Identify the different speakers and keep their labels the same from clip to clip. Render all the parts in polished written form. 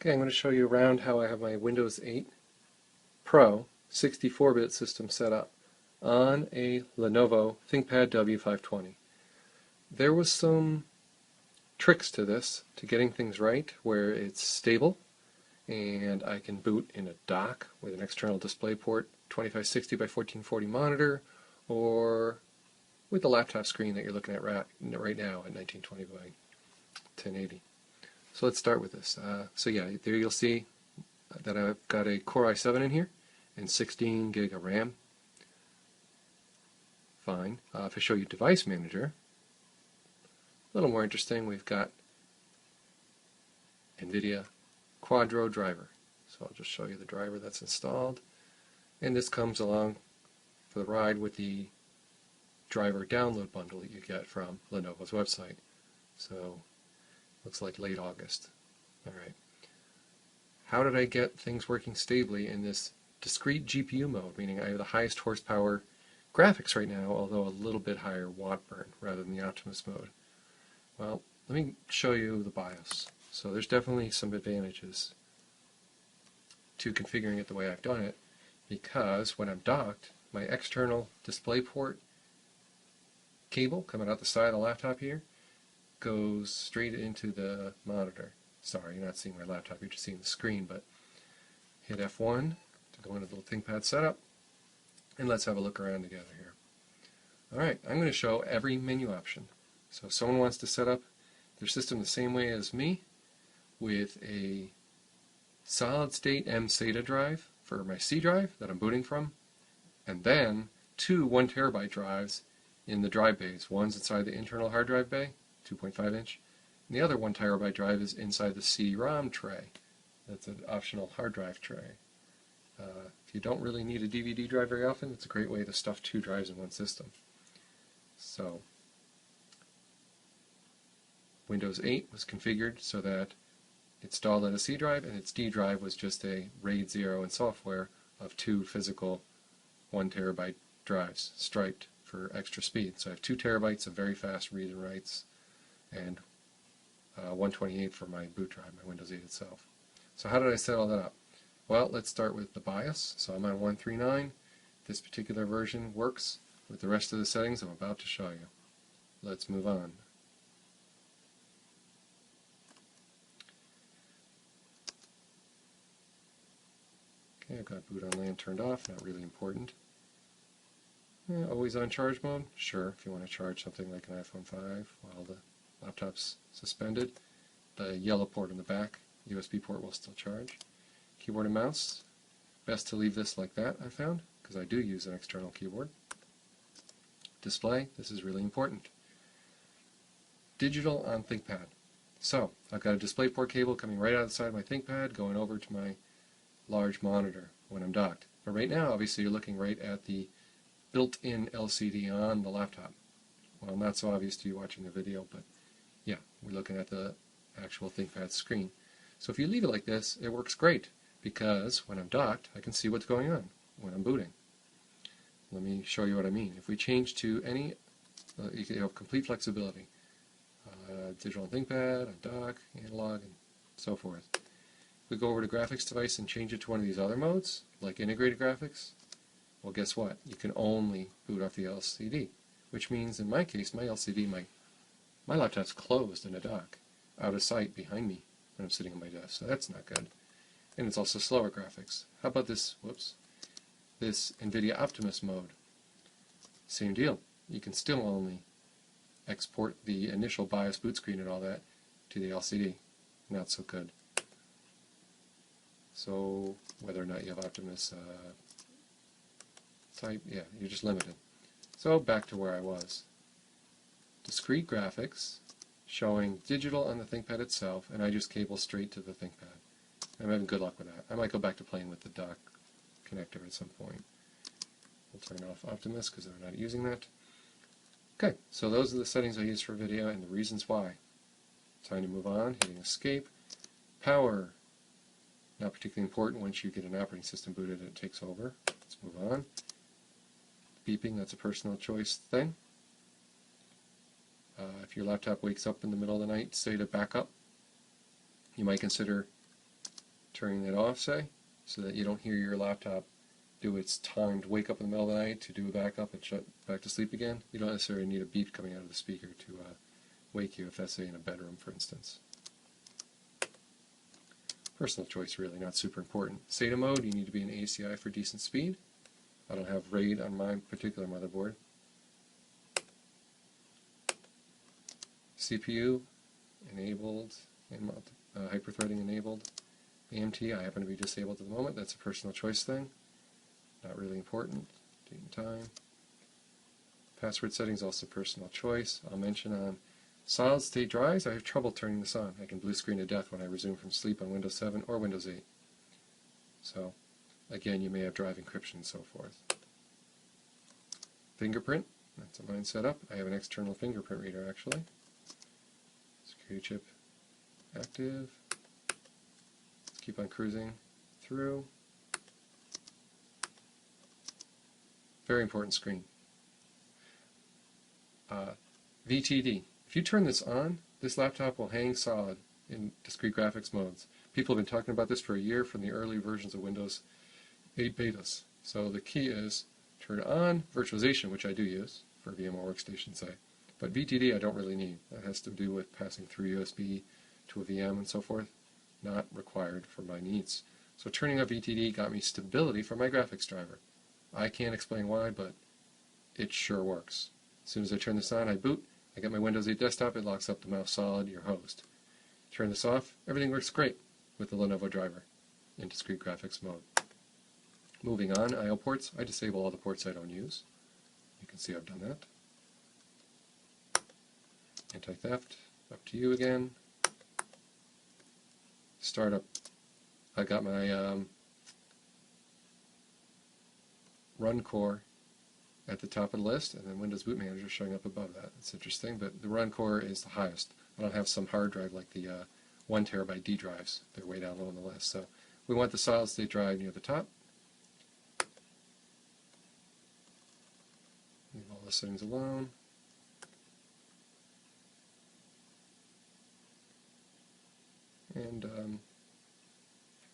Speaker 1: Okay, I'm going to show you around how I have my Windows 8 Pro 64-bit system set up on a Lenovo ThinkPad W520. There was some tricks to this, to getting things right, where it's stable and I can boot in a dock with an external DisplayPort 2560 by 1440 monitor, or with the laptop screen that you're looking at right now at 1920 by 1080. So let's start with this. So yeah, there you'll see that I've got a Core i7 in here and 16 gig of RAM. Fine. If I show you Device Manager, a little more interesting, we've got Nvidia Quadro driver. So I'll just show you the driver that's installed. And this comes along for the ride with the driver download bundle that you get from Lenovo's website. So looks like late August. Alright. How did I get things working stably in this discrete GPU mode, meaning I have the highest horsepower graphics right now, although a little bit higher watt burn rather than the Optimus mode? Well, let me show you the BIOS. So there's definitely some advantages to configuring it the way I've done it, because when I'm docked, my external DisplayPort cable coming out the side of the laptop here goes straight into the monitor. Sorry, you're not seeing my laptop, you're just seeing the screen, but hit F1 to go into the little ThinkPad setup, and let's have a look around together here. Alright, I'm going to show every menu option. So if someone wants to set up their system the same way as me, with a solid-state mSATA drive for my C drive that I'm booting from, and then two 1 terabyte drives in the drive bays. One's inside the internal hard drive bay, 2.5 inch, and the other 1 terabyte drive is inside the C-ROM tray. That's an optional hard drive tray. If you don't really need a DVD drive very often, it's a great way to stuff two drives in one system. So, Windows 8 was configured so that it installed on a C drive, and its D drive was just a RAID 0 in software of two physical 1 terabyte drives, striped for extra speed. So I have 2 terabytes of very fast read and writes, and 128 for my boot drive, my Windows 8 itself. So how did I set all that up? Well, let's start with the BIOS. So I'm on 139. This particular version works with the rest of the settings I'm about to show you. Let's move on. Okay, I've got boot on LAN turned off, not really important. Always on charge mode? Sure, if you want to charge something like an iPhone 5 while the laptop's suspended. The yellow port in the back, USB port, will still charge. Keyboard and mouse, best to leave this like that, I found, because I do use an external keyboard. Display, this is really important. Digital on ThinkPad. So, I've got a DisplayPort cable coming right outside my ThinkPad, going over to my large monitor when I'm docked. But right now, obviously, you're looking right at the built-in LCD on the laptop. Well, not so obvious to you watching the video, but yeah, we're looking at the actual ThinkPad screen. So if you leave it like this, it works great, because when I'm docked, I can see what's going on when I'm booting. Let me show you what I mean. If we change to any, you have complete flexibility. Digital on ThinkPad, on dock, analog, and so forth. If we go over to graphics device and change it to one of these other modes, like integrated graphics, well, guess what? You can only boot off the LCD, which means in my case, my LCD, my laptop's closed in a dock, out of sight behind me when I'm sitting on my desk, so that's not good. And it's also slower graphics. How about this, this Nvidia Optimus mode? Same deal. You can still only export the initial BIOS boot screen and all that to the LCD. Not so good. So whether or not you have Optimus type, yeah, you're just limited. So back to where I was. Discrete graphics, showing digital on the ThinkPad itself, and I just cable straight to the ThinkPad. I'm having good luck with that. I might go back to playing with the dock connector at some point. We'll turn off Optimus because I'm not using that. Okay, so those are the settings I use for video and the reasons why. Time to move on, hitting escape. Power, not particularly important. Once you get an operating system booted, it takes over. Let's move on. Beeping, that's a personal choice thing. If your laptop wakes up in the middle of the night, say to back up, you might consider turning it off, say, so that you don't hear your laptop do its timed wake up in the middle of the night to do a backup and shut back to sleep again. You don't necessarily need a beep coming out of the speaker to wake you if that's, say, in a bedroom, for instance. Personal choice, really, not super important. Sata Mode, you need to be in ACI for decent speed. I don't have RAID on my particular motherboard. CPU enabled and hyperthreading enabled. AMT, I happen to be disabled at the moment. That's a personal choice thing. Not really important. Date and time. Password settings, also personal choice. I'll mention on solid state drives, I have trouble turning this on. I can blue screen to death when I resume from sleep on Windows 7 or Windows 8. So, again, you may have drive encryption and so forth. Fingerprint, that's mine set up. I have an external fingerprint reader, actually. Security chip active. Let's keep on cruising through. Very important screen. VTD. If you turn this on, this laptop will hang solid in discrete graphics modes. People have been talking about this for a year from the early versions of Windows 8 betas. So the key is turn on virtualization, which I do use for VMware Workstation, say. But VTD I don't really need. That has to do with passing through USB to a VM and so forth. Not required for my needs. So turning on VTD got me stability for my graphics driver. I can't explain why, but it sure works. As soon as I turn this on, I boot. I get my Windows 8 desktop, it locks up the mouse solid, your host. Turn this off, everything works great with the Lenovo driver in discrete graphics mode. Moving on, I/O ports. I disable all the ports I don't use. You can see I've done that. Anti-theft, up to you again. Startup, I got my run core at the top of the list, and then Windows Boot Manager showing up above that. It's interesting, but the run core is the highest. I don't have some hard drive like the 1 terabyte D drives. They're way down low on the list. So we want the solid state drive near the top. Leave all the settings alone. And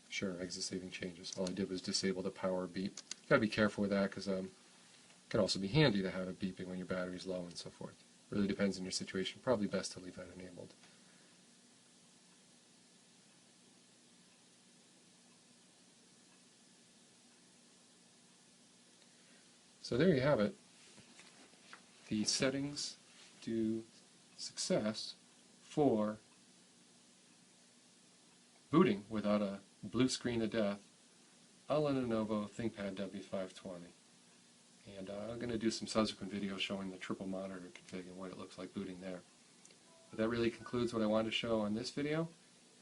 Speaker 1: sure, exit saving changes. All I did was disable the power beep. Got to be careful with that because it can also be handy to have it beeping when your battery's low and so forth. Really depends on your situation. Probably best to leave that enabled. So there you have it. The settings to success for booting without a blue screen of death on a Lenovo ThinkPad W520. And I'm going to do some subsequent videos showing the triple monitor config and what it looks like booting there. But that really concludes what I wanted to show on this video,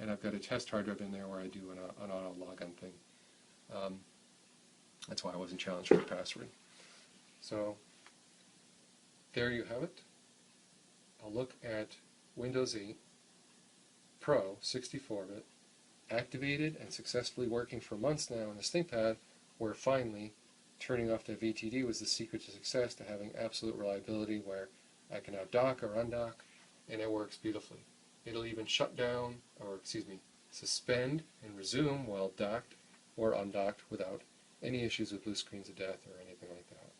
Speaker 1: and I've got a test hard drive in there where I do an auto logon thing. That's why I wasn't challenged for the password. So there you have it. I'll look at Windows 8 Pro 64-bit, activated and successfully working for months now on this ThinkPad, where finally turning off the VTD was the secret to success, to having absolute reliability where I can now dock or undock, and it works beautifully. It'll even shut down, or suspend and resume while docked or undocked without any issues with blue screens of death or anything like that.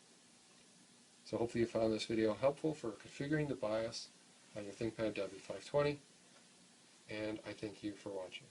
Speaker 1: So hopefully you found this video helpful for configuring the BIOS on your ThinkPad W520, and I thank you for watching.